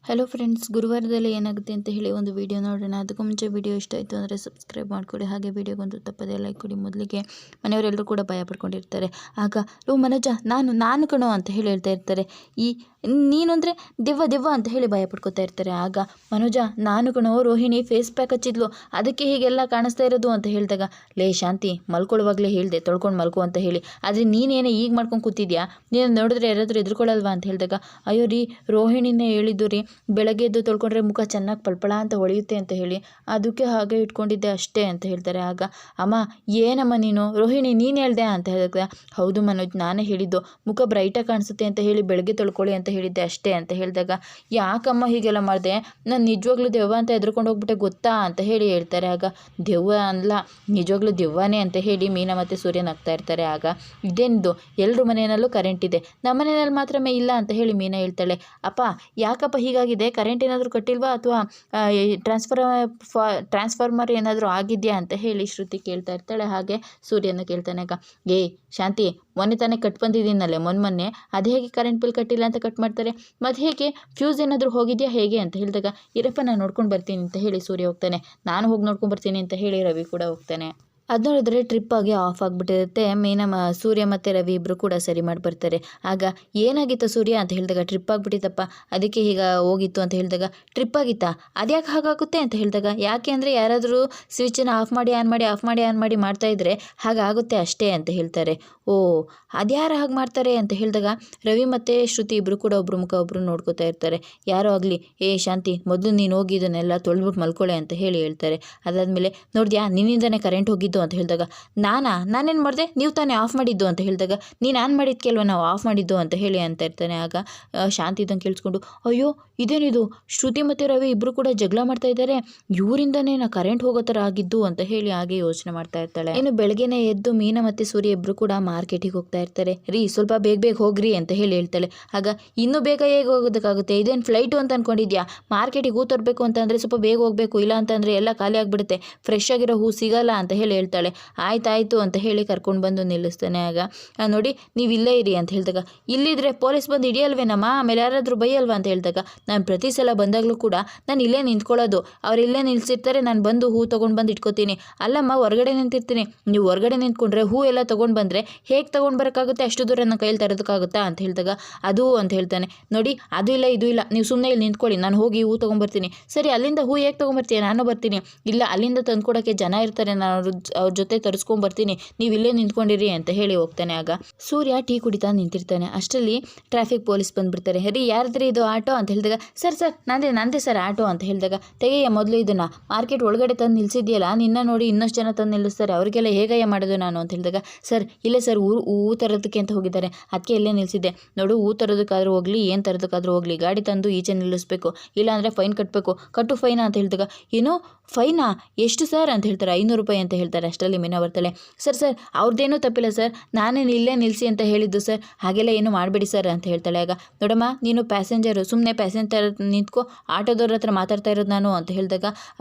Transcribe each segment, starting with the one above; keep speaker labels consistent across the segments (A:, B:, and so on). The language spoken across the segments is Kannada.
A: ಹಲೋ ಫ್ರೆಂಡ್ಸ್, ಗುರುವಾರದಲ್ಲಿ ಏನಾಗುತ್ತೆ ಅಂತ ಹೇಳಿ ಒಂದು ವಿಡಿಯೋ ನೋಡೋಣ. ಅದಕ್ಕೂ ಮುಂಚೆ ವಿಡಿಯೋ ಇಷ್ಟ ಆಯಿತು ಅಂದರೆ ಸಬ್ಸ್ಕ್ರೈಬ್ ಮಾಡ್ಕೊಳ್ಳಿ. ಹಾಗೆ ವಿಡಿಯೋಗೊಂದು ತಪ್ಪದೇ ಲೈಕ್ ಕೊಡಿ. ಮೊದಲಿಗೆ ಮನೆಯವರೆಲ್ಲರೂ ಕೂಡ ಭಯ ಪಡ್ಕೊಂಡಿರ್ತಾರೆ. ಆಗ ಓ ಮನೋಜ, ನಾನು ಕಣೋ ಅಂತ ಹೇಳಿ ಹೇಳ್ತಾ ಇರ್ತಾರೆ. ನೀನು ಅಂದರೆ ದೆವ್ವ ಅಂತ ಹೇಳಿ ಭಯ ಪಡ್ಕೊತಾ ಇರ್ತಾರೆ. ಆಗ ಮನೋಜ, ನಾನು ಕಣೋ ರೋಹಿಣಿ ಫೇಸ್ ಪ್ಯಾಕ್ ಹಚ್ಚಿದ್ಲು, ಅದಕ್ಕೆ ಹೀಗೆಲ್ಲ ಕಾಣಿಸ್ತಾ ಇರೋದು ಅಂತ ಹೇಳಿದಾಗ, ಲೇ ಶಾಂತಿ, ಮಲ್ಕೊಳ್ಳುವಾಗಲೇ ಹೇಳಿದೆ ತೊಳ್ಕೊಂಡು ಮಲ್ಕೊ ಅಂತ ಹೇಳಿ, ಆದರೆ ನೀನೇನೇ ಈಗ ಮಾಡ್ಕೊಂಡು ಕೂತಿದ್ಯಾ, ನೀನು ನೋಡಿದ್ರೆ ಯಾರಾದರೂ ಎದುರ್ಕೊಳ್ಳಲ್ವಾ ಅಂತ ಹೇಳಿದಾಗ, ಅಯ್ಯೋ ರೀ, ರೋಹಿಣಿನೇ ಹೇಳಿದ್ದು ರೀ, ಬೆಳಗ್ಗೆ ಎದ್ದು ತೊಳ್ಕೊಂಡ್ರೆ ಮುಖ ಚೆನ್ನಾಗಿ ಪಳ್ಪಳ ಅಂತ ಹೊಳೆಯುತ್ತೆ ಅಂತ ಹೇಳಿ, ಅದಕ್ಕೆ ಹಾಗೆ ಇಟ್ಕೊಂಡಿದ್ದೆ ಅಷ್ಟೇ ಅಂತ ಹೇಳ್ತಾರೆ. ಆಗ ಅಮ್ಮ, ಏನಮ್ಮ ನೀನು, ರೋಹಿಣಿ ನೀನು ಹೇಳ್ದೆ ಅಂತ ಹೇಳಿದಾಗ, ಹೌದು ಮನೋಜ್, ನಾನೇ ಹೇಳಿದ್ದು, ಮುಖ ಬ್ರೈಟಾಗಿ ಕಾಣಿಸುತ್ತೆ ಅಂತ ಹೇಳಿ ಬೆಳಗ್ಗೆ ತೊಳ್ಕೊಳ್ಳಿ ಅಂತ ಹೇಳಿದ್ದೆ ಅಷ್ಟೇ ಅಂತ ಹೇಳಿದಾಗ, ಯಾಕಮ್ಮ ಹೀಗೆಲ್ಲ ಮಾಡಿದೆ, ನಾನು ನಿಜವಾಗ್ಲೂ ದೆವ್ವ ಅಂತ ಎದ್ರುಕೊಂಡು ಹೋಗ್ಬಿಟ್ಟೆ ಗೊತ್ತಾ ಅಂತ ಹೇಳಿ ಹೇಳ್ತಾರೆ. ಆಗ ದೆವ್ವ ಅಲ್ಲ, ನಿಜವಾಗ್ಲೂ ದೆವ್ವನೇ ಅಂತ ಹೇಳಿ ಮೀನಾ ಮತ್ತು ಸೂರ್ಯ ನಗ್ತಾ ಇರ್ತಾರೆ. ಆಗ ಇದೇನಿದು, ಎಲ್ಲರ ಮನೆಯಲ್ಲೂ ಕರೆಂಟ್ ಇದೆ, ನಮ್ಮ ಮನೆಯಲ್ಲಿ ಮಾತ್ರ ಇಲ್ಲ ಅಂತ ಹೇಳಿ ಮೀನಾ ಹೇಳ್ತಾಳೆ. ಅಪ್ಪ, ಯಾಕಪ್ಪ ಹೀಗಾಗಿದೆ, ಕರೆಂಟ್ ಏನಾದರೂ ಕಟ್ಟಿಲ್ವಾ ಅಥವಾ ಟ್ರಾನ್ಸ್ಫಾರ್ಮರ್ ಏನಾದರೂ ಆಗಿದೆಯಾ ಅಂತ ಹೇಳಿ ಶ್ರುತಿ ಕೇಳ್ತಾ ಇರ್ತಾಳೆ. ಹಾಗೆ ಸೂರ್ಯನ ಕೇಳ್ತಾನೆ. ಆಗ ಶಾಂತಿ, ಮೊನ್ನೆ ತಾನೇ ಕಟ್ ಬಂದಿದ್ದೀನಲ್ಲೇ ಮೊನ್ನೆ, ಅದು ಹೇಗೆ ಕರೆಂಟ್ ಬಿಲ್ ಕಟ್ಟಿಲ್ಲ ಅಂತ ಕಟ್ ಮಾಡ್ತಾರೆ, ಮತ್ತು ಹೇಗೆ ಫ್ಯೂಸ್ ಏನಾದರೂ ಹೋಗಿದೆಯಾ ಹೇಗೆ ಅಂತ ಹೇಳಿದಾಗ, ಇರಪ್ಪ ನಾನು ನೋಡ್ಕೊಂಡು ಬರ್ತೀನಿ ಅಂತ ಹೇಳಿ ಸೂರ್ಯ ಹೋಗ್ತಾನೆ. ನಾನು ಹೋಗಿ ನೋಡ್ಕೊಂಡು ಬರ್ತೀನಿ ಅಂತ ಹೇಳಿ ರವಿ ಕೂಡ ಹೋಗ್ತಾನೆ. ಅದು ನೋಡಿದ್ರೆ ಟ್ರಿಪ್ ಆಗಿ ಆಫ್ ಆಗಿಬಿಟ್ಟಿರುತ್ತೆ. ಸೂರ್ಯ ಮತ್ತು ರವಿ ಇಬ್ಬರು ಕೂಡ ಸರಿ ಮಾಡಿ ಬರ್ತಾರೆ. ಆಗ ಏನಾಗಿತ್ತು ಸೂರ್ಯ ಅಂತ ಹೇಳಿದಾಗ, ಟ್ರಿಪ್ ಆಗಿಬಿಟ್ಟಿತ್ತಪ್ಪ, ಅದಕ್ಕೆ ಈಗ ಹೋಗಿತ್ತು ಅಂತ ಹೇಳಿದಾಗ, ಟ್ರಿಪ್ ಆಗಿತ್ತಾ, ಅದ್ಯಾಕೆ ಹಾಗಾಗುತ್ತೆ ಅಂತ ಹೇಳಿದಾಗ, ಯಾಕೆ ಅಂದರೆ ಯಾರಾದರೂ ಸ್ವಿಚ್ಚನ್ನು ಆಫ್ ಮಾಡಿ ಆನ್ ಮಾಡಿ ಮಾಡ್ತಾಯಿದ್ರೆ ಹಾಗಾಗುತ್ತೆ ಅಷ್ಟೇ ಅಂತ ಹೇಳ್ತಾರೆ. ಓ, ಅದ್ಯಾರು ಹಾಗೆ ಮಾಡ್ತಾರೆ ಅಂತ ಹೇಳಿದಾಗ, ರವಿ ಮತ್ತು ಶ್ರುತಿ ಇಬ್ಬರು ಕೂಡ ಒಬ್ರು ಮುಖ ಒಬ್ಬರು ನೋಡ್ಕೋತಾ ಇರ್ತಾರೆ. ಯಾರೋ ಆಗಲಿ, ಶಾಂತಿ, ಮೊದಲು ನೀನು ಹೋಗಿ ಇದನ್ನೆಲ್ಲ ತೊಳೆದ್ಬಿಟ್ಟು ಮಲ್ಕೊಳ್ಳೆ ಅಂತ ಹೇಳಿ ಹೇಳ್ತಾರೆ. ಅದಾದಮೇಲೆ, ನೋಡಿದ್ಯಾ ನಿನ್ನಿಂದನೇ ಕರೆಂಟ್ ಹೋಗಿದ್ದು ಅಂತ ಹೇಳಿದಾಗ, ನಾನೇನು ಮಾಡಿದೆ, ನೀವು ತಾನೇ ಆಫ್ ಮಾಡಿದ್ದು ಅಂತ ಹೇಳಿದಾಗ, ನೀನು ಆನ್ ಮಾಡಿದ ಕೆಲವು ನಾವು ಆಫ್ ಮಾಡಿದ್ದು ಅಂತ ಹೇಳಿ ಅಂತ ಇರ್ತಾನೆ. ಆಗ ಶಾಂತಿ ಇದನ್ನು ಕೇಳಿಸ್ಕೊಂಡು, ಅಯ್ಯೋ ಇದೇನಿದು, ಶ್ರುತಿ ಮತ್ತು ರವಿ ಇಬ್ಬರು ಕೂಡ ಜಗಳ ಮಾಡ್ತಾ ಇದ್ದಾರೆ, ಇವರಿಂದನೇ ನಾ ಕರೆಂಟ್ ಹೋಗೋ ಥರ ಆಗಿದ್ದು ಅಂತ ಹೇಳಿ ಹಾಗೆ ಯೋಚನೆ ಮಾಡ್ತಾ ಇರ್ತಾಳೆ. ಇನ್ನು ಬೆಳಗ್ಗೆನೇ ಎದ್ದು ಮೀನಾ ಮತ್ತು ಸೂರ್ಯ ಇಬ್ಬರು ಕೂಡ ಮಾರ್ಕೆಟಿಗೆ ಹೋಗ್ತಾ ಇರ್ತಾರೆ. ರೀ, ಸ್ವಲ್ಪ ಬೇಗ ಹೋಗ್ರಿ ಅಂತ ಹೇಳಿ ಹೇಳ್ತಾಳೆ. ಆಗ ಇನ್ನೂ ಬೇಗ ಹೇಗೆ ಹೋಗೋದಕ್ಕಾಗುತ್ತೆ, ಇದೇನು ಫ್ಲೈಟು ಅಂತ ಅಂದ್ಕೊಂಡಿದ್ಯಾ, ಮಾರ್ಕೆಟಿಗೆ ಹೂ ತರಬೇಕು ಅಂತಂದರೆ ಸ್ವಲ್ಪ ಬೇಗ ಹೋಗಬೇಕು, ಇಲ್ಲ ಅಂತಂದರೆ ಎಲ್ಲ ಖಾಲಿ ಆಗಿಬಿಡುತ್ತೆ, ಫ್ರೆಶ್ ಆಗಿರೋ ಹೂ ಸಿಗಲ್ಲ ಅಂತ ಹೇಳಿ ಹೇಳ್ತಾಳೆ. ಆಯ್ತಾಯಿತು ಅಂತ ಹೇಳಿ ಕರ್ಕೊಂಡು ಬಂದು ನಿಲ್ಲಿಸ್ತಾನೆ. ಆಗ ನೋಡಿ, ನೀವು ಇಲ್ಲೇ ಇರಿ ಅಂತ ಹೇಳಿದಾಗ, ಇಲ್ಲಿದ್ರೆ ಪೊಲೀಸ್ ಬಂದು ಹಿಡಿಯಲ್ವೇನಮ್ಮ, ಆಮೇಲೆ ಯಾರಾದರೂ ಬೈಯಲ್ವಾ ಅಂತ ಹೇಳಿದಾಗ, ನಾನು ಪ್ರತಿ ಸಲ ಬಂದಾಗಲೂ ಕೂಡ ನಾನು ಇಲ್ಲೇ ನಿಂತ್ಕೊಳ್ಳೋದು, ಅವ್ರು ಇಲ್ಲೇ ನಿಲ್ಸಿರ್ತಾರೆ, ನಾನು ಬಂದು ಹೂ ತೊಗೊಂಡು ಬಂದು ಇಟ್ಕೋತೀನಿ. ಅಲ್ಲಮ್ಮ, ಹೊರಗಡೆ ನಿಂತಿರ್ತೀನಿ, ನೀವು ಹೊರಗಡೆ ನಿಂತ್ಕೊಂಡ್ರೆ ಹೂ ಎಲ್ಲ ತೊಗೊಂಡು ಬಂದರೆ ಹೇಗೆ ತೊಗೊಂಡು ಬರೋಕ್ಕಾಗುತ್ತೆ, ಅಷ್ಟು ದೂರ ನನ್ನ ಕೈಯಲ್ಲಿ ತರೋದಕ್ಕಾಗುತ್ತಾ ಅಂತ ಹೇಳಿದಾಗ, ಅದು ಅಂತ ಹೇಳ್ತಾನೆ. ನೋಡಿ, ಅದು ಇಲ್ಲ ಇದು ಇಲ್ಲ, ನೀವು ಸುಮ್ಮನೆ ಇಲ್ಲಿ ನಿಂತ್ಕೊಳ್ಳಿ, ನಾನು ಹೋಗಿ ಹೂ ತೊಗೊಂಬರ್ತೀನಿ. ಸರಿ, ಅಲ್ಲಿಂದ ಹೂ ಹೇಗೆ ತೊಗೊಂಬರ್ತೀಯ, ನಾನು ಬರ್ತೀನಿ. ಇಲ್ಲ, ಅಲ್ಲಿಂದ ತಂದ್ಕೊಡೋಕ್ಕೆ ಜನ ಇರ್ತಾರೆ, ನಾನು ಅವ್ರ ಜೊತೆ ತರಿಸ್ಕೊಂಬರ್ತೀನಿ, ನೀವು ಇಲ್ಲೇ ನಿಂತ್ಕೊಂಡಿರಿ ಅಂತ ಹೇಳಿ ಹೋಗ್ತಾನೆ. ಆಗ ಸೂರ್ಯ ಟೀ ಕುಡಿತಾ ನಿಂತಿರ್ತಾನೆ. ಅಷ್ಟರಲ್ಲಿ ಟ್ರಾಫಿಕ್ ಪೊಲೀಸ್ ಬಂದುಬಿಡ್ತಾರೆ. ರೀ, ಯಾರ್ದ್ರಿ ಇದು ಆಟೋ ಅಂತ ಹೇಳಿದಾಗ, ಸರ್ ನಂದೇ ಸರ್ ಆಟೋ ಅಂತ ಹೇಳಿದಾಗ, ತೆಗೆಯ ಮೊದಲು ಇದನ್ನು, ಮಾರ್ಕೆಟ್ ಒಳಗಡೆ ತಂದು ನಿಲ್ಲಿಸಿದ್ಯಲ್ಲ, ನಿನ್ನ ನೋಡಿ ಇನ್ನಷ್ಟು ಜನ ತಂದು ನಿಲ್ಲಿಸ್ತಾರೆ, ಅವರಿಗೆಲ್ಲ ಹೇಗಯ್ಯ ಮಾಡೋದು ನಾನು ಅಂತ ಹೇಳಿದಾಗ, ಸರ್ ಇಲ್ಲೇ ಸರ್ ಹೂ ತರೋದಕ್ಕೆ ಅಂತ ಹೋಗಿದ್ದಾರೆ, ಅದಕ್ಕೆ ಇಲ್ಲೇ ನಿಲ್ಲಿಸಿದ್ದೆ. ನೋಡು, ಹೂ ತರೋದಕ್ಕಾದ್ರೂ ಹೋಗಲಿ, ಏನು ತರೋದಕ್ಕಾದ್ರೂ ಹೋಗಲಿ, ಗಾಡಿ ತಂದು ಈಚೆ ನಿಲ್ಲಿಸ್ಬೇಕು, ಇಲ್ಲಾಂದರೆ ಫೈನ್ ಕಟ್ಟಬೇಕು, ಕಟ್ಟು ಫೈನಾ ಅಂತ ಹೇಳಿದಾಗ, ಏನೋ ಫೈನಾ, ಎಷ್ಟು ಸರ್ ಅಂತ ಹೇಳ್ತಾರೆ. 500 ರೂಪಾಯಿ ಅಂತ ಹೇಳ್ತಾರೆ. ಅಷ್ಟರಲ್ಲಿ ಮೀನಾ ಬರ್ತಾಳೆ. ಸರ್ ಅವ್ರದ್ದೇನೂ ತಪ್ಪಿಲ್ಲ ಸರ್, ನಾನೇ ಇಲ್ಲೇ ನಿಲ್ಲಿಸಿ ಅಂತ ಹೇಳಿದ್ದು ಸರ್, ಹಾಗೆಲ್ಲ ಏನೂ ಮಾಡಬೇಡಿ ಸರ್ ಅಂತ ಹೇಳ್ತಾಳೆ. ಆಗ ನೋಡಮ್ಮ, ನೀನು ಪ್ಯಾಸೆಂಜರು, ಸುಮ್ಮನೆ ಪ್ಯಾಸೆಂಜರ್ ನಿಂತ್ಕೋ, ಆಟೋದವ್ರ ಹತ್ರ ಮಾತಾಡ್ತಾ ಇರೋದು ನಾನು ಅಂತ ಹೇಳಿದಾಗ,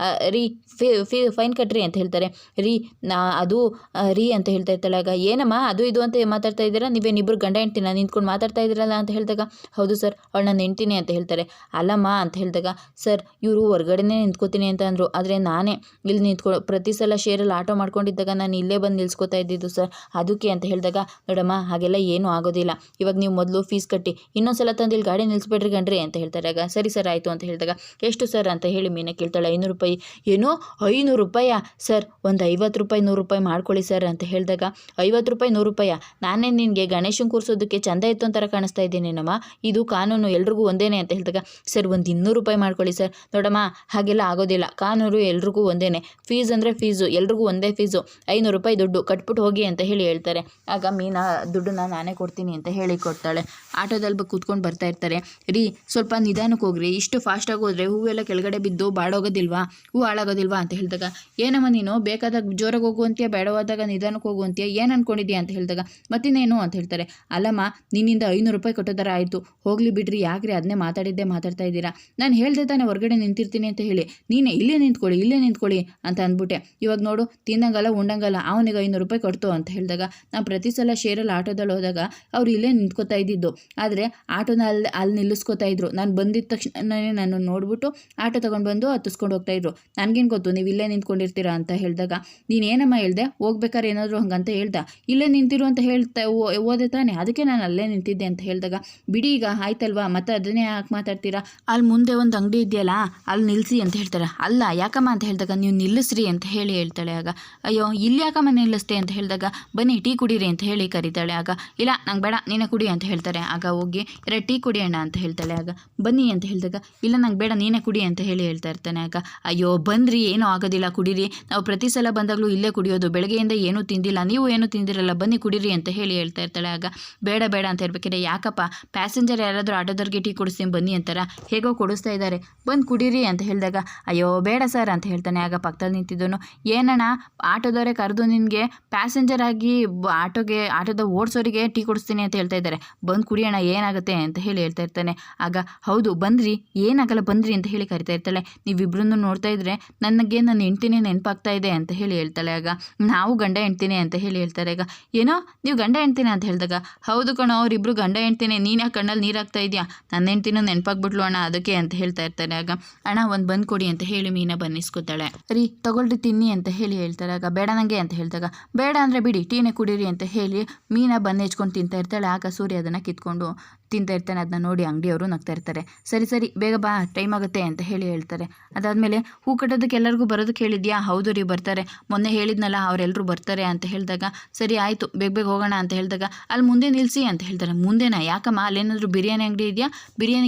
A: ರೀ ಫೈನ್ ಕಟ್ರಿ ಅಂತ ಹೇಳ್ತಾರೆ. ಅದು ರೀ ಅಂತ ಹೇಳ್ತಾ ಇರ್ತಾಳೆ. ಆಗ ಏನಮ್ಮ ಅದು ಇದು ಅಂತ ಮಾತಾಡ್ತಾ ಇದ್ದೀರಾ, ನೀವೇನಿಬ್ಬರು ಗಂಡ ಹೆಂಡ್ತಿನ ನಿಂತ್ಕೊಂಡು ಮಾತಾಡ್ತಾ ಇದ್ದೀರಲ್ಲ ಅಂತ ಹೇಳಿದಾಗ, ಹೌದು ಸರ್, ಅವಳು ನನ್ನ ಹೆಂಡ್ತಿನಿ ಅಂತ ಹೇಳ್ತಾರೆ. ಅಲ್ಲಮ್ಮ ಅಂತ ಹೇಳಿದಾಗ, ಸರ್ ಇವರು ಹೊರಗಡೆನೇ ನಿಂತ್ಕೋತೀನಿ ಅಂತ ಅಂದರು, ಆದರೆ ನಾನೇ ಇಲ್ಲಿ ಪ್ರತಿ ಸಲ ಶೇರಲ್ಲಿ ಆಟೋ ಮಾಡ್ಕೊಂಡಿದ್ದಾಗ ನಾನು ಇಲ್ಲೇ ಬಂದು ನಿಲ್ಸ್ಕೊತಾ ಇದ್ದಿದ್ದು ಸರ್, ಅದಕ್ಕೆ ಅಂತ ಹೇಳಿದಾಗ, ನೋಡಮ್ಮ ಹಾಗೆಲ್ಲ ಏನೂ ಆಗೋದಿಲ್ಲ, ಇವಾಗ ನೀವು ಮೊದಲು ಫೀಸ್ ಕಟ್ಟಿ, ಇನ್ನೊಂದ್ಸಲ ತಂದು ಇಲ್ಲಿ ಗಾಡಿ ನಿಲ್ಲಿಸ್ಬೇಡ್ರಿ ಗಂಡ್ರಿ ಅಂತ ಹೇಳ್ತಾರೆ. ಆಗ ಸರಿ ಸರ್ ಆಯಿತು ಅಂತ ಹೇಳಿದಾಗ, ಎಷ್ಟು ಸರ್ ಅಂತ ಹೇಳಿ ಮೀನಾ ಕೇಳ್ತಾಳೆ. 500 ರೂಪಾಯಿ. ಏನೋ 500 ರೂಪಾಯಾ ಸರ್, ಒಂದು 50 ರೂಪಾಯಿ 100 ರೂಪಾಯಿ ಮಾಡ್ಕೊಳ್ಳಿ ಸರ್ ಅಂತ ಹೇಳಿದಾಗ, 50 ರೂಪಾಯಿ 100 ರೂಪಾಯಾ, ನಾನೇ ನಿನಗೆ ಗಣೇಶನ ಕೂರಿಸೋದಕ್ಕೆ ಚಂದ ಇತ್ತು ಅಂತಾರೆ ಕಾಣಿಸ್ತಾ ಇದ್ದೀನೇನಮ್ಮ, ಇದು ಕಾನೂನು ಎಲ್ರಿಗೂ ಒಂದೇನೆ ಅಂತ ಹೇಳಿದಾಗ, ಸರ್ ಒಂದು 200 ರೂಪಾಯಿ ಮಾಡ್ಕೊಳ್ಳಿ ಸರ್. ನೋಡಮ್ಮ ಹಾಗೆಲ್ಲ ಆಗೋದಿಲ್ಲ, ಕಾನೂನು ಎಲ್ರಿಗೂ ಒಂದೇನೆ, ಫೀಸ್ ಅಂದರೆ ಫೀಸು, ಎಲ್ರಿಗೂ ಒಂದೇ ಫೀಸು, 500 ರೂಪಾಯಿ ದುಡ್ಡು ಕಟ್ಬಿಟ್ಟು ಹೋಗಿ ಅಂತ ಹೇಳಿ ಹೇಳ್ತಾರೆ. ಆಗ ಮೀನಾ ದುಡ್ಡನ್ನ ನಾನೇ ಕೊಡ್ತೀನಿ ಅಂತ ಹೇಳಿ ಕೊಡ್ತಾಳೆ. ಆಟೋದಲ್ಲಿ ಕೂತ್ಕೊಂಡು ಬರ್ತಾ ಇರ್ತಾರೆ. ರೀ, ಸ್ವಲ್ಪ ನಿಧಾನಕ್ಕೆ ಹೋಗ್ರಿ, ಇಷ್ಟು ಫಾಸ್ಟಾಗಿ ಹೋದರೆ ಹೂವೆಲ್ಲ ಕೆಳಗಡೆ ಬಿದ್ದು ಬಾಡೋಗೋದಿಲ್ವಾ, ಹೂ ಹಾಳಾಗೋದಿಲ್ವಾ ಅಂತ ಹೇಳಿದಾಗ, ಏನಮ್ಮ ನೀನು ಬೇಕಾದಾಗ ಜೋರಾಗಿ ಹೋಗುವಂತೀಯ, ಬೇಡವಾದಾಗ ನಿಧಾನಕ್ಕೆ ಹೋಗುವಂತೀಯ, ಏನು ಅಂದ್ಕೊಂಡಿದ್ಯಾ ಅಂತ ಹೇಳಿದಾಗ, ಮತ್ತಿನ್ನೇನು ಅಂತ ಹೇಳ್ತಾರೆ. ಅಲ್ಲಮ್ಮ, ನಿನ್ನಿಂದ 500 ರೂಪಾಯಿ ಕೊಟ್ಟೋದರ ಆಯಿತು, ಹೋಗಲಿ ಬಿಡ್ರಿ, ಯಾಕ್ರಿ ಅದನ್ನೇ ಮಾತಾಡ್ತಾ ಇದ್ದೀರಾ, ನಾನು ಹೇಳ್ದೆ ತಾನೇ ಹೊರಗಡೆ ನಿಂತಿರ್ತೀನಿ ಅಂತ ಹೇಳಿ, ನೀನೇ ಇಲ್ಲೇ ನಿಂತ್ಕೊಳ್ಳಿ ಅಂತ ಅಂದ್ಬಿಟ್ಟೆ, ಇವಾಗ ನೋಡು ಉಂಡಂಗಲ್ಲ ಅವನಿಗೆ 500 ರೂಪಾಯಿ ಕೊಡ್ತು ಅಂತ ಹೇಳಿದಾಗ, ನಾನು ಪ್ರತಿ ಸಲ ಶೇರಲ್ಲಿ ಆಟೋದಲ್ಲಿ ಹೋದಾಗ ಅವ್ರು ಇಲ್ಲೇ ನಿಂತ್ಕೋತಾ ಇದ್ದಿದ್ದು, ಆದರೆ ಆಟೋನ ಅಲ್ಲಿ ನಿಲ್ಲಿಸ್ಕೋತಾ ಇದ್ರು. ನಾನು ಬಂದಿದ್ದ ತಕ್ಷಣನೇ ನಾನು ನೋಡ್ಬಿಟ್ಟು ಆಟೋ ತೊಗೊಂಡು ಬಂದು ಹತ್ತಿಸ್ಕೊಂಡು ಹೋಗ್ತಾಯಿದ್ರು. ನನಗೇನು ಗೊತ್ತು ನೀವು ಇಲ್ಲೇ ನಿಂತ್ಕೊಂಡಿರ್ತೀರಾ ಅಂತ ಹೇಳಿದಾಗ, ನೀನೇನಮ್ಮ ಹೇಳ್ದೆ ಹೋಗ್ಬೇಕಾದ್ರೆ ಏನಾದರೂ ಹಂಗಂತ ಹೇಳ್ದ, ಇಲ್ಲೇ ನಿಂತಿರು ಅಂತ ಹೇಳ್ತಾ ಓದೆ ತಾನೆ, ಅದಕ್ಕೆ ನಾನು ಅಲ್ಲೇ ನಿಂತಿದ್ದೆ ಅಂತ ಹೇಳಿದಾಗ, ಬಿಡಿ ಈಗ ಆಯ್ತಲ್ವಾ ಮತ್ತೆ ಅದನ್ನೇ ಯಾಕೆ ಮಾತಾಡ್ತೀರಾ, ಅಲ್ಲಿ ಮುಂದೆ ಒಂದು ಅಂಗಡಿ ಇದೆಯಲ್ಲ ಅಲ್ಲಿ ನಿಲ್ಲಿಸಿ ಅಂತ ಹೇಳ್ತಾರೆ. ಅಲ್ಲ ಯಾಕಮ್ಮ ಅಂತ ಹೇಳಿದಾಗ, ನೀವು ನಿಲ್ಲಿಸ್ರಿ ಅಂತ ಹೇಳ್ತಾಳೆ. ಆಗ ಅಯ್ಯೋ ಇಲ್ಲಿ ಯಾಕಮ್ಮ ನಿಲ್ಲಿಸ್ತೆ ಅಂತ ಹೇಳಿದಾಗ, ಬನ್ನಿ ಟೀ ಕುಡೀರಿ ಅಂತ ಹೇಳಿ ಕರೀತಾಳೆ. ಆಗ ಇಲ್ಲ ನಂಗೆ ಬೇಡ ನೀನೇ ಕುಡಿ ಅಂತ ಹೇಳ್ತಾರೆ. ಆಗ ಹೋಗಿ 2 ಟೀ ಕುಡಿಯೋಣ ಅಂತ ಹೇಳ್ತಾಳೆ. ಆಗ ಬನ್ನಿ ಅಂತ ಹೇಳಿದಾಗ, ಇಲ್ಲ ನಂಗೆ ಬೇಡ ನೀನೇ ಕುಡಿ ಅಂತ ಹೇಳ್ತಾ ಇರ್ತಾನೆ. ಆಗ ಅಯ್ಯೋ ಬಂದ್ರಿ ಏನೂ ಆಗೋದಿಲ್ಲ ಕುಡೀರಿ, ನಾವು ಪ್ರತಿ ಸಲ ಬಂದಾಗಲೂ ಇಲ್ಲೇ ಕುಡಿಯೋದು, ಬೆಳಗ್ಗೆಯಿಂದ ಏನೂ ತಿಂದಿಲ್ಲ, ನೀವು ಏನೂ ತಿಂದಿರಲ್ಲ, ಬನ್ನಿ ಕುಡೀರಿ ಅಂತ ಹೇಳ್ತಾ ಇರ್ತಾಳೆ. ಆಗ ಬೇಡ ಬೇಡ ಅಂತ ಇರ್ಬೇಕಾದ್ರೆ, ಯಾಕಪ್ಪ ಪ್ಯಾಸೆಂಜರ್ ಯಾರಾದರೂ ಆಟೋದವ್ರಿಗೆ ಟೀ ಕೊಡಿಸ್ತೀನಿ ಬನ್ನಿ ಅಂತಾರ, ಹೇಗೋ ಕೊಡಿಸ್ತಾ ಇದ್ದಾರೆ ಬಂದು ಕುಡೀರಿ ಅಂತ ಹೇಳಿದಾಗ, ಅಯ್ಯೋ ಬೇಡ ಸರ್ ಅಂತ ಹೇಳ್ತಾನೆ. ಆಗ ಪಕ್ಕದಲ್ಲಿ ನಿಂತಿದ್ದನು, ಏನಣ್ಣ ಆಟೋದವರೇ ಕರೆದು ನಿನಗೆ ಪ್ಯಾಸೆಂಜರ್ ಆಗಿ ಆಟೋದ ಓಡಿಸೋರಿಗೆ ಟೀ ಕೊಡಿಸ್ತೀನಿ ಅಂತ ಹೇಳ್ತಾ ಇದ್ದಾರೆ, ಬಂದು ಕುಡಿಯೋಣ ಏನಾಗುತ್ತೆ ಅಂತ ಹೇಳ್ತಾ ಇರ್ತಾನೆ. ಆಗ ಹೌದು ಬಂದ್ರಿ ಏನಾಗಲ್ಲ ಬನ್ರಿ ಅಂತ ಕರಿತಾ ಇರ್ತಾಳೆ. ನೀವಿಬ್ರನ್ನು ನೋಡ್ತಾ ಇದ್ರೆ ನನಗೆ ನನ್ನ ಹೆಂಡ್ತಿನೇ ನೆನಪಾಗ್ತಾ ಇದೆ ಅಂತ ಹೇಳ್ತಾಳೆ. ಆಗ ನಾವು ಗಂಡ ಹೆಂಡ್ತೀನಿ ಅಂತ ಹೇಳ್ತಾರೆ. ಆಗ ಏನೋ ನೀವು ಗಂಡ ಹೆಂಡ್ತೀನಿ ಅಂತ ಹೇಳಿದಾಗ, ಹೌದು ಕಣೋ ಅವರಿಬ್ರು ಗಂಡ ಹೆಂಡ್ತೀನಿ, ನೀನು ಯಾಕೆ ಕಣ್ಣಲ್ಲಿ ನೀರಾಗ್ತಾ ಇದೆಯಾ, ನನ್ನ ಹೆಂಡ್ತಿನೂ ನೆನಪಾಗ್ಬಿಟ್ಲು ಅಣ್ಣ ಅದಕ್ಕೆ ಅಂತ ಹೇಳ್ತಾ ಇರ್ತಾರೆ. ಆಗ ಅಣ್ಣ ಒಂದು ಬಂದು ಕೊಡಿ ಅಂತ ಹೇಳಿ ಮೀನಾ ಬನ್ನಿಸ್ಕೊತಾಳೆ. ರೀ ತಗೊಳ್ರಿ ತಿನ್ನಿ ಅಂತ ಹೇಳ್ತಾರೆ. ಆಗ ಬೇಡ ನನಗೆ ಅಂತ ಹೇಳಿದಾಗ, ಬೇಡ ಅಂದರೆ ಬಿಡಿ ಟೀನೇ ಕುಡೀರಿ ಅಂತ ಹೇಳಿ ಮೀನಾ ಬನ್ನಿ ಹೆಚ್ಕೊಂಡು ತಿಂತಾ ಇರ್ತಾಳೆ. ಆಗ ಸೂರ್ಯ ಅದನ್ನು ಕಿತ್ಕೊಂಡು ತಿಂತಾ ಇರ್ತಾನೆ. ಅದನ್ನ ನೋಡಿ ಅಂಗಡಿಯವರು ನಗ್ತಾ ಇರ್ತಾರೆ. ಸರಿ ಸರಿ ಬೇಗ ಬಾ ಟೈಮ್ ಆಗುತ್ತೆ ಅಂತ ಹೇಳ್ತಾರೆ. ಅದಾದಮೇಲೆ ಹೂ ಕಟ್ಟೋದಕ್ಕೆ ಎಲ್ಲರಿಗೂ ಬರೋದಕ್ಕೆ ಹೇಳಿದ್ಯಾ, ಹೌದು ರೀ ಬರ್ತಾರೆ, ಮೊನ್ನೆ ಹೇಳಿದ್ನಲ್ಲ ಅವರೆಲ್ಲರೂ ಬರ್ತಾರೆ ಅಂತ ಹೇಳಿದಾಗ, ಸರಿ ಆಯಿತು ಬೇಗ ಹೋಗೋಣ ಅಂತ ಹೇಳಿದಾಗ, ಅಲ್ಲಿ ಮುಂದೆ ನಿಲ್ಲಿಸಿ ಅಂತ ಹೇಳ್ತಾರೆ. ಮುಂದೆನಾ ಯಾಕಮ್ಮ ಅಲ್ಲೇನಾದರೂ ಬಿರಿಯಾನಿ ಅಂಗಡಿ ಇದೆಯಾ,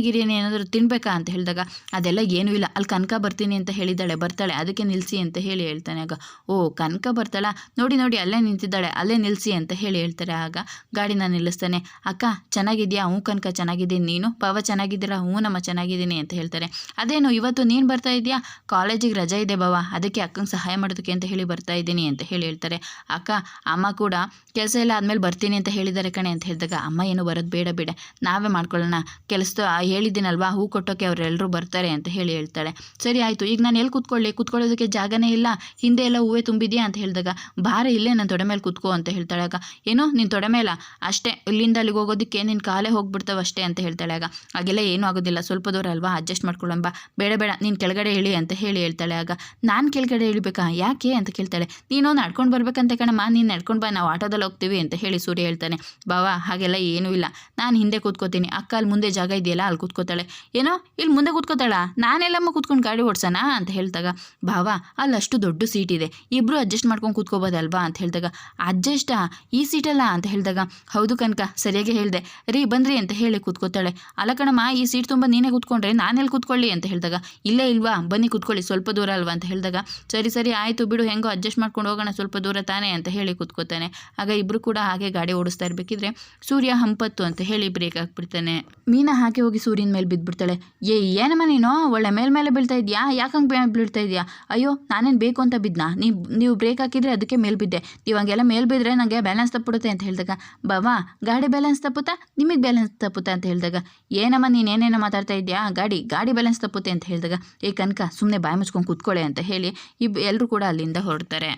A: ಗಿರಿಯಾನಿ ಏನಾದರೂ ತಿನ್ಬೇಕಾ ಅಂತ ಹೇಳಿದಾಗ, ಅದೆಲ್ಲ ಏನೂ ಇಲ್ಲ, ಅಲ್ಲಿ ಕನಕ ಬರ್ತೀನಿ ಅಂತ ಹೇಳಿದ್ದಾಳೆ ಬರ್ತಾಳೆ ಅದಕ್ಕೆ ನಿಲ್ಲಿಸಿ ಅಂತ ಹೇಳ್ತಾನೆ. ಆಗ ಓ ಕನಕ ಬರ್ತಾಳ, ನೋಡಿ ಅಲ್ಲೇ ನಿಂತಿದ್ದಾಳೆ ಅಲ್ಲೇ ನಿಲ್ಲಿಸಿ ಅಂತ ಹೇಳ್ತಾರೆ. ಆಗ ಗಾಡಿನ ನಿಲ್ಲಿಸ್ತಾನೆ. ಅಕ್ಕ ಚೆನ್ನಾಗಿದ್ಯಾ, ಹ್ಞೂ ಕನಕ ಚೆನ್ನಾಗಿದ್ದೀನಿ, ನೀನು ಪವ ಚೆನ್ನಾಗಿದ್ದೀರಾ, ಹ್ಞೂ ನಮ್ಮ ಚೆನ್ನಾಗಿದ್ದೀನಿ ಅಂತ ಹೇಳ್ತಾರೆ. ಅದೇನು ಇವತ್ತು ನೀನು ಬರ್ತಾ ಇದೆಯಾ, ಕಾಲೇಜಿಗೆ ರಜೆ ಇದೆ ಬಾವ ಅದಕ್ಕೆ ಅಕ್ಕಂಗೆ ಸಹಾಯ ಮಾಡೋದಕ್ಕೆ ಅಂತ ಹೇಳಿ ಬರ್ತಾ ಇದ್ದೀನಿ ಅಂತ ಹೇಳ್ತಾರೆ. ಅಕ್ಕ ಅಮ್ಮ ಕೂಡ ಕೆಲಸ ಎಲ್ಲ ಆದಮೇಲೆ ಬರ್ತೀನಿ ಅಂತ ಹೇಳಿದ್ದಾರೆ ಕಣೆ ಅಂತ ಹೇಳಿದಾಗ, ಅಮ್ಮ ಏನು ಬರೋದು ಬೇಡ ನಾವೇ ಮಾಡ್ಕೊಳ್ಳೋಣ, ಕೆಲಸ ಹೇಳಿದ್ದೀನಲ್ವಾ ಹೂ ಕೊಟ್ಟೋಕ್ಕೆ ಅವರೆಲ್ಲರೂ ಬರ್ತಾರೆ ಅಂತ ಹೇಳ್ತಾಳೆ. ಸರಿ ಆಯಿತು ಈಗ ನಾನು ಎಲ್ಲಿ ಕೂತ್ಕೊಳ್ಳೋದಕ್ಕೆ ಜಾಗನೇ ಇಲ್ಲ, ಹಿಂದೆ ಎಲ್ಲ ಹೂವೇ ತುಂಬಿದ್ಯಾ ಅಂತ ಹೇಳಿದಾಗ, ಭಾರ ಇಲ್ಲೇ ನನ್ನ ತೊಡೆ ಮೇಲೆ ಕೂತ್ಕೋ ಅಂತ ಹೇಳ್ತಾಳೆ. ಆಗ ಏನೋ ನಿನ್ನ ತೊಡೆ ಮೇಲ ಅಷ್ಟೇ, ಇಲ್ಲಿಂದ ಅಲ್ಲಿಗೆ ಹೋಗೋದಕ್ಕೆ ನಿನ್ನ ಕಾಲೇ ಹೋಗ್ಬಿಡ್ತಾವೆ ಅಷ್ಟೇ ಅಂತ ಹೇಳ್ತಾಳೆ. ಆಗ ಹಾಗೆಲ್ಲ ಏನೂ ಆಗೋದಿಲ್ಲ, ಸ್ವಲ್ಪ ದೂರ ಅಲ್ವಾ ಅಡ್ಜಸ್ಟ್ ಮಾಡ್ಕೊಳ್ಳಂಬ, ಬೇಡ ನೀನು ಕೆಳಗಡೆ ಇಳಿ ಅಂತ ಹೇಳ್ತಾಳೆ. ಆಗ ನಾನು ಕೆಳಗಡೆ ಇಳಿಬೇಕಾ ಯಾಕೆ ಅಂತ ಕೇಳ್ತಾಳೆ. ನೀನು ನಡ್ಕೊಂಡು ಬರ್ಬೇಕಂತೆ ಕಣಮ್ಮ, ನೀನು ನಡ್ಕೊಂಡು ಬಾ ನಾವು ಆಟೋದಲ್ಲಿ ಹೋಗ್ತೀವಿ ಅಂತ ಹೇಳಿ ಸೂರ್ಯ ಹೇಳ್ತಾನೆ. ಬಾವಾ ಹಾಗೆಲ್ಲ ಏನೂ ಇಲ್ಲ, ನಾನು ಹಿಂದೆ ಕೂತ್ಕೋತೀನಿ, ಅಕ್ಕ ಅಲ್ಲಿ ಮುಂದೆ ಜಾಗ ಇದೆಯಲ್ಲ ಅಲ್ಲಿ ಕೂತ್ಕೋತಾಳೆ. ಏನೋ ಇಲ್ಲಿ ಮುಂದೆ ಕೂತ್ಕೋತಾಳ, ನಾನೆಲ್ಲಮ್ಮ ಕೂತ್ಕೊಂಡು ಗಾಡಿ ಓಡಿಸೋಣ ಅಂತ ಹೇಳಿದಾಗ, ಬಾವಾ ಅಲ್ಲಿ ಅಷ್ಟು ದೊಡ್ಡ ಸೀಟ್ ಇದೆ, ಇಬ್ಬರು ಅಡ್ಜಸ್ಟ್ ಮಾಡ್ಕೊಂಡು ಕೂತ್ಕೋಬೋದಲ್ವಾ ಅಂತ ಹೇಳಿದಾಗ, ಅಡ್ಜಸ್ಟಾ ಈ ಸೀಟಲ್ಲ ಅಂತ ಹೇಳಿದಾಗ, ಹೌದು ಕನಕ ಸರಿಯಾಗಿ ಹೇಳಿದೆ ರೀ ಬನ್ರಿ ಅಂತ ಹೇಳಿ ಕೂತ್ಕೋತಾಳೆ. ಅಲ್ಲ ಕಣಮ್ಮ ಈ ಸೀಟ್ ತುಂಬ ನೀನೇ ಕೂತ್ಕೊಂಡ್ರೆ ನಾನೆಲ್ಲಿ ಕೂತ್ಕೊಳ್ಳಿ ಅಂತ ಹೇಳಿದಾಗ, ಇಲ್ಲೇ ಇಲ್ವಾ ಬನ್ನಿ ಕೂತ್ಕೊಳ್ಳಿ ಸ್ವಲ್ಪ ದೂರ ಅಲ್ವಾ ಅಂತ ಹೇಳಿದಾಗ, ಸರಿ ಆಯಿತು ಬಿಡು ಹೆಂಗೋ ಅಡ್ಜಸ್ಟ್ ಮಾಡ್ಕೊಂಡು ಹೋಗೋಣ ಸ್ವಲ್ಪ ದೂರ ತಾನೇ ಅಂತ ಹೇಳಿ ಕೂತ್ಕೋತಾನೆ. ಆಗ ಇಬ್ಬರು ಕೂಡ ಹಾಗೆ ಗಾಡಿ ಓಡಿಸ್ತಾ ಇರಬೇಕಿದ್ರೆ ಸೂರ್ಯ ಹಂಪತ್ತು ಅಂತ ಹೇಳಿ ಬ್ರೇಕ್ ಹಾಕ್ಬಿಡ್ತಾನೆ. ಮೀನಾ ಹಾಕಿ ಹೋಗಿ ಸೂರ್ಯನ ಮೇಲೆ ಬಿದ್ದುಬಿಡ್ತಾಳೆ. ಏನಮ್ಮ ನೀನು ಒಳ್ಳೆ ಮೇಲೆ ಬೀಳ್ತಾ ಇದೆಯಾ, ಯಾಕಂಗೆ ಬೀಳ್ತಾ ಇದೆಯಾ, ಅಯ್ಯೋ ನಾನೇನು ಬೇಕು ಅಂತ ಬಿದ್ದನಾ, ನೀವು ಬ್ರೇಕ್ ಹಾಕಿದರೆ ಅದಕ್ಕೆ ಮೇಲೆ ಬಿದ್ದೆ, ನೀವು ಹಂಗೆಲ್ಲ ಮೇಲೆ ಬಿದ್ದರೆ ನನಗೆ ಬ್ಯಾಲೆನ್ಸ್ ತಪ್ಪಿಡುತ್ತೆ ಅಂತ ಹೇಳಿದಾಗ, ಬಾವಾ ಗಾಡಿ ಬ್ಯಾಲೆನ್ಸ್ ತಪ್ಪುತ್ತಾ ನಿಮಗೆ ಬ್ಯಾಲೆನ್ಸ್ ತಪ್ಪುತ್ತಾ ಅಂತ ಹೇಳಿದಾಗ, ಏನಮ್ಮ ನೀನೇನೇನೋ ಮಾತಾಡ್ತಾ ಇದೆಯಾ, ಗಾಡಿ ಬ್ಯಾಲೆನ್ಸ್ ತಪ್ಪುತ್ತೆ ಅಂತ ಹೇಳಿದಾಗ, ಕನಕ ಸುಮ್ಮನೆ ಬಾಯಿ ಮುಚ್ಕೊಂಡು ಕೂತ್ಕೊಳ್ಳೆ ಅಂತ ಹೇಳಿ ಎಲ್ಲರೂ ಕೂಡ ಅಲ್ಲಿಂದ ಹೊರಡ್ತಾರೆ.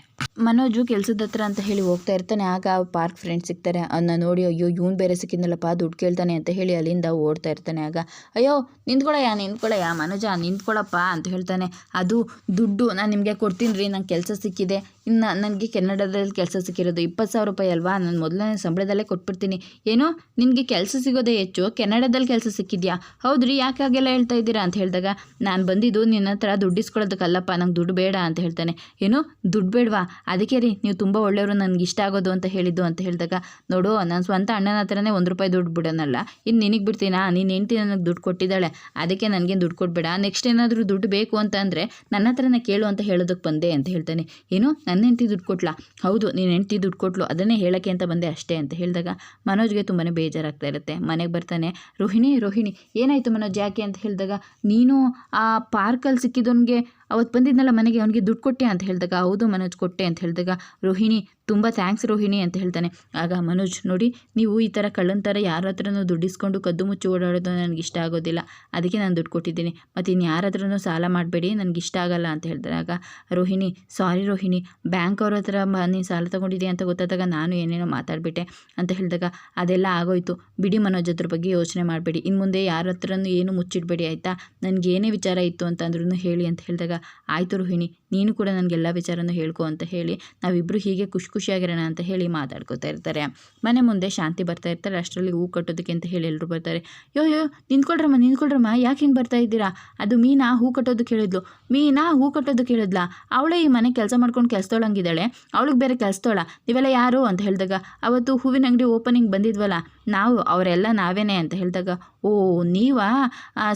A: ಮನೋಜು ಕೆಲಸದ ಹತ್ರ ಅಂತ ಹೇಳಿ ಹೋಗ್ತಾ ಇರ್ತಾನೆ. ಆಗ ಪಾರ್ಕ್ ಫ್ರೆಂಡ್ಸ್ ಸಿಗ್ತಾರೆ. ಅವನ್ನ ನೋಡಿ ಅಯ್ಯೋ ಇವನು ಬೇರೆ ಸಿಕ್ಕಿದ್ನಲ್ಲಪ್ಪ ದುಡ್ಡು ಕೇಳ್ತಾನೆ ಅಂತ ಹೇಳಿ ಅಲ್ಲಿಂದ ಓಡ್ತಾ ಇರ್ತಾನೆ. ಆಗ ಅಯ್ಯೋ ನಿಂತ್ಕೊಳ್ಳಯ್ಯ ಮನೋಜ ನಿಂತ್ಕೊಳ್ಳಪ್ಪ ಅಂತ ಹೇಳ್ತಾನೆ. ಅದು ದುಡ್ಡು ನಾನು ನಿಮಗೆ ಕೊಡ್ತೀನಿ ರೀ, ನಂಗೆ ಕೆಲಸ ಸಿಕ್ಕಿದೆ, ಇನ್ನು ನನಗೆ ಕೆನಡಾದಲ್ಲಿ ಕೆಲಸ ಸಿಕ್ಕಿರೋದು 20,000 ರೂಪಾಯಿ ಅಲ್ವಾ, ನಾನು ಮೊದಲನೇ ಸಂಬಳದಲ್ಲೇ ಕೊಟ್ಬಿಡ್ತೀನಿ. ಏನೋ ನಿನಗೆ ಕೆಲಸ ಸಿಗೋದೇ ಹೆಚ್ಚು, ಕೆನಡಾದಲ್ಲಿ ಕೆಲಸ ಸಿಕ್ಕಿದ್ಯಾ, ಹೌದ್ರಿ ಯಾಕೆ ಹಾಗೆಲ್ಲ ಹೇಳ್ತಾ ಇದ್ದೀರಾ ಅಂತ ಹೇಳಿದಾಗ, ನಾನು ಬಂದಿದ್ದು ನಿನ್ನ ಹತ್ರ ದುಡ್ಡು ಇಸ್ಕೊಳ್ಳೋದಕ್ಕಲ್ಲಪ್ಪ, ನಂಗೆ ದುಡ್ಡು ಬೇಡ ಅಂತ ಹೇಳ್ತಾನೆ. ಏನು ದುಡ್ಡು ಬೇಡವಾ, ಅದಕ್ಕೆ ರೀ ನೀವು ತುಂಬ ಒಳ್ಳೆಯವರು ನನಗೆ ಇಷ್ಟ ಆಗೋದು ಅಂತ ಹೇಳಿದ್ದು ಅಂತ ಹೇಳಿದಾಗ, ನೋಡು ನಾನು ಸ್ವಂತ ಅಣ್ಣನ ಹತ್ರನೇ 1 ರೂಪಾಯಿ ದುಡ್ಡು ಬಿಡೋನಲ್ಲ, ಇನ್ನು ನಿನಗೆ ಬಿಡ್ತೀನಾ, ನೀನು ಹೆಂಡ್ತಿ ನನಗೆ ದುಡ್ಡು ಕೊಟ್ಟಿದ್ದಾಳೆ ಅದಕ್ಕೆ ನನಗೇನು ದುಡ್ಡು ಕೊಡಬೇಡ, ನೆಕ್ಸ್ಟ್ ಏನಾದರೂ ದುಡ್ಡು ಬೇಕು ಅಂತ ಅಂದರೆ ನನ್ನ ಹತ್ರನೇ ಕೇಳು ಅಂತ ಹೇಳೋದಕ್ಕೆ ಬಂದೆ ಅಂತ ಹೇಳ್ತಾನೆ. ಏನು ನನ್ನ ಹೆಂಡ್ತಿ ದುಡ್ಡು ಕೊಟ್ಲಾ, ಹೌದು ನೀನು ಹೆಂಡ್ತಿ ದುಡ್ಡು ಕೊಟ್ಲು ಅದನ್ನೇ ಹೇಳೋಕ್ಕೆ ಅಂತ ಬಂದೆ ಅಷ್ಟೇ ಅಂತ ಹೇಳಿದಾಗ ಮನೋಜ್ಗೆ ತುಂಬಾ ಬೇಜಾರಾಗ್ತಾ ಇರುತ್ತೆ. ಮನೆಗೆ ಬರ್ತಾನೆ. ರೋಹಿಣಿ ಏನಾಯಿತು ಮನೋಜ್ ಯಾಕೆ ಅಂತ ಹೇಳಿದಾಗ, ನೀನು ಆ ಪಾರ್ಕಲ್ಲಿ ಸಿಕ್ಕಿದವನಿಗೆ ಅವತ್ತು ಬಂದಿದ್ನಲ್ಲ ಮನೆಗೆ ಅವನಿಗೆ ದುಡ್ಡು ಕೊಟ್ಟೆ ಅಂತ ಹೇಳಿದಾಗ ಹೌದು ಮನೋಜ್ ಕೊಟ್ಟೆ ಅಂತ ಹೇಳಿದಾಗ ರೋಹಿಣಿ ತುಂಬ ಥ್ಯಾಂಕ್ಸ್ ರೋಹಿಣಿ ಅಂತ ಹೇಳ್ತಾನೆ. ಆಗ ಮನೋಜ್ ನೋಡಿ ನೀವು ಈ ಥರ ಕಳ್ಳನ ಥರ ಯಾರ ಹತ್ರನೂ ದುಡ್ಡಿಸ್ಕೊಂಡು ಕದ್ದು ಮುಚ್ಚಿ ಓಡಾಡೋದು ನನಗೆ ಇಷ್ಟ ಆಗೋದಿಲ್ಲ, ಅದಕ್ಕೆ ನಾನು ದುಡ್ಡು ಕೊಟ್ಟಿದ್ದೀನಿ, ಮತ್ತು ಇನ್ನು ಯಾರ ಹತ್ರನೂ ಸಾಲ ಮಾಡಬೇಡಿ, ನನಗೆ ಇಷ್ಟ ಆಗಲ್ಲ ಅಂತ ಹೇಳ್ತಾರೆ. ಆಗ ರೋಹಿಣಿ ಸಾರಿ ರೋಹಿಣಿ, ಬ್ಯಾಂಕ್ ಅವ್ರ ಹತ್ರ ನೀನು ಸಾಲ ತೊಗೊಂಡಿದ್ದೀಯ ಅಂತ ಗೊತ್ತಾದಾಗ ನಾನು ಏನೇನೋ ಮಾತಾಡಿಬಿಟ್ಟೆ ಅಂತ ಹೇಳಿದಾಗ ಅದೆಲ್ಲ ಆಗೋಯ್ತು ಬಿಡಿ ಮನೋಜ್, ಅದ್ರ ಬಗ್ಗೆ ಯೋಚನೆ ಮಾಡಬೇಡಿ, ಇನ್ನು ಮುಂದೆ ಯಾರ ಹತ್ರನೂ ಏನು ಮುಚ್ಚಿಡಬೇಡಿ ಆಯಿತಾ, ನನಗೆ ಏನೇ ವಿಚಾರ ಇತ್ತು ಅಂತ ಅಂದ್ರೂ ಹೇಳಿ ಅಂತ ಹೇಳಿದಾಗ ಆಯಿತು ರೋಹಿಣಿ ನೀನು ಕೂಡ ನನಗೆಲ್ಲ ವಿಚಾರನೂ ಹೇಳ್ಕೊ ಅಂತ ಹೇಳಿ ನಾವಿಬ್ಬರು ಹೀಗೆ ಖುಷಿಯಾಗಿರೋಣ ಅಂತ ಹೇಳಿ ಮಾತಾಡ್ಕೋತಾ ಇರ್ತಾರೆ. ಮನೆ ಮುಂದೆ ಶಾಂತಿ ಬರ್ತಾ ಇರ್ತಾರೆ. ಅಷ್ಟರಲ್ಲಿ ಹೂ ಕಟ್ಟೋದಕ್ಕೆ ಅಂತ ಹೇಳಿ ಎಲ್ಲರೂ ಬರ್ತಾರೆ. ಯೋ ನಿಂತ್ಕೊಳ್ರಮ್ಮ ಯಾಕೆ ಹಿಂಗೆ ಬರ್ತಾ ಇದ್ದೀರಾ, ಅದು ಮೀನಾ ಹೂ ಕಟ್ಟೋದಕ್ಕೆ ಹೇಳಿದ್ಲು, ಮೀನಾ ಹೂ ಕಟ್ಟೋದಕ್ಕೆ ಹೇಳಿದ್ಲ, ಅವಳೇ ಈ ಮನೆ ಕೆಲಸ ಮಾಡ್ಕೊಂಡು ಕೆಲಸದೊಳಂಗಿದ್ದಾಳೆ, ಅವಳಿಗೆ ಬೇರೆ ಕೆಲಸದೋಳ, ನೀವೆಲ್ಲ ಯಾರು ಅಂತ ಹೇಳಿದಾಗ ಅವತ್ತು ಹೂವಿನ ಅಂಗಡಿ ಓಪನಿಂಗ್ ಬಂದಿದ್ವಲ್ಲ ನಾವು, ಅವರೆಲ್ಲ ನಾವೇನೆ ಅಂತ ಹೇಳಿದಾಗ ಓ ನೀವಾ,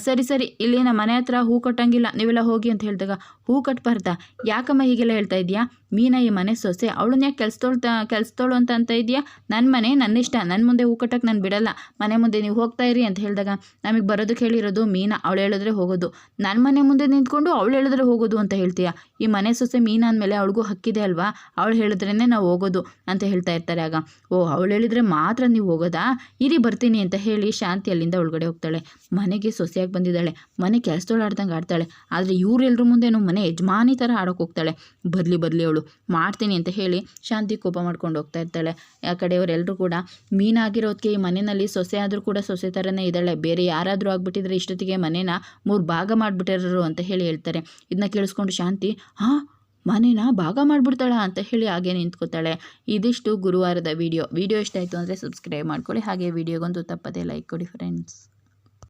A: ಸರಿ ಇಲ್ಲಿ ನಮ್ಮ ಮನೆ ಹತ್ರ ಹೂ ಕಟ್ಟಂಗಿಲ್ಲ, ನೀವೆಲ್ಲ ಹೋಗಿ ಅಂತ ಹೇಳಿದಾಗ ಹೂ ಕಟ್ಟಬಾರ್ದಾ, ಯಾಕಮ್ಮ ಹೀಗೆಲ್ಲ ಹೇಳ್ತಾ ಇದೆಯಾ, ಮೀನಾ ಈ ಮನೆ ಸೊಸೆ, ಅವಳನ್ನ ಯಾಕೆ ಕೆಲ್ಸದೋಳು ಅಂತ ಇದೆಯಾ, ನನ್ನ ಮನೆ ನನ್ನ ಇಷ್ಟ, ನನ್ನ ಮುಂದೆ ಹೂ ಕಟ್ಟಕ್ಕೆ ನಾನು ಬಿಡಲ್ಲ, ಮನೆ ಮುಂದೆ ನೀವು ಹೋಗ್ತಾ ಇರಿ ಅಂತ ಹೇಳಿದಾಗ ನಮಗೆ ಬರೋದಕ್ಕೆ ಹೇಳಿರೋದು ಮೀನಾ, ಅವಳು ಹೇಳಿದ್ರೆ ಹೋಗೋದು, ನನ್ನ ಮನೆ ಮುಂದೆ ನಿಂತ್ಕೊಂಡು ಅವಳು ಹೇಳಿದ್ರೆ ಹೋಗೋದು ಅಂತ ಹೇಳ್ತೀಯಾ, ಈ ಮನೆ ಸೊಸೆ ಮೀನಾ ಅಂದಮೇಲೆ ಅವಳಿಗೂ ಹಕ್ಕಿದೆ ಅಲ್ವಾ, ಅವಳು ಹೇಳಿದ್ರೇ ನಾವು ಹೋಗೋದು ಅಂತ ಹೇಳ್ತಾ ಇರ್ತಾರೆ. ಆಗ ಓ ಅವಳು ಹೇಳಿದ್ರೆ ಮಾತ್ರ ನೀವು ಹೋಗೋದಾ, ಇರಿ ಬರ್ತೀನಿ ಅಂತ ಹೇಳಿ ಶಾಂತಿ ಅಲ್ಲಿಂದ ಒಳಗಡೆ ಹೋಗ್ತಾಳೆ. ಮನೆಗೆ ಸೊಸೆಯಾಗಿ ಬಂದಿದ್ದಾಳೆ, ಮನೆ ಕೆಲಸದೋಳು ಆಡ್ದಂಗೆ ಆಡ್ತಾಳೆ, ಆದರೆ ಇವರೆಲ್ಲರ ಮುಂದೆನೂ ಮನೆ ಯಜಮಾನಿ ಥರ ಆಡೋಕೆ ಹೋಗ್ತಾಳೆ. ಬರಲಿ ಅವಳು ಮಾಡ್ತೀನಿ ಅಂತ ಹೇಳಿ ಶಾಂತಿ ಕೋಪ ಮಾಡ್ಕೊಂಡು ಹೋಗ್ತಾ ಇರ್ತಾಳೆ. ಆ ಕಡೆಯವರೆಲ್ಲರೂ ಕೂಡ ಮೀನಾಗಿರೋದಕ್ಕೆ ಈ ಮನೆಯಲ್ಲಿ ಸೊಸೆ ಆದರೂ ಕೂಡ ಸೊಸೆ ಥರನೇ ಇದ್ದಾಳೆ, ಬೇರೆ ಯಾರಾದರೂ ಆಗಿಬಿಟ್ಟಿದ್ರೆ ಇಷ್ಟೊತ್ತಿಗೆ ಮನೇನ 3 ಭಾಗ ಮಾಡಿಬಿಟ್ಟಿರೋರು ಅಂತ ಹೇಳಿ ಹೇಳ್ತಾರೆ. ಇದನ್ನ ಕೇಳಿಸ್ಕೊಂಡು ಶಾಂತಿ ಮನೇನ ಭಾಗ ಮಾಡಿಬಿಡ್ತಾಳ ಅಂತ ಹೇಳಿ ಹಾಗೆ ನಿಂತ್ಕೋತಾಳೆ. ಇದಿಷ್ಟು ಗುರುವಾರದ ವಿಡಿಯೋ ಇಷ್ಟ ಆಯಿತು ಅಂದರೆ ಸಬ್ಸ್ಕ್ರೈಬ್ ಮಾಡ್ಕೊಳ್ಳಿ, ಹಾಗೆ ವಿಡಿಯೋಗೊಂದು ತಪ್ಪದೇ ಲೈಕ್ ಕೊಡಿ ಫ್ರೆಂಡ್ಸ್.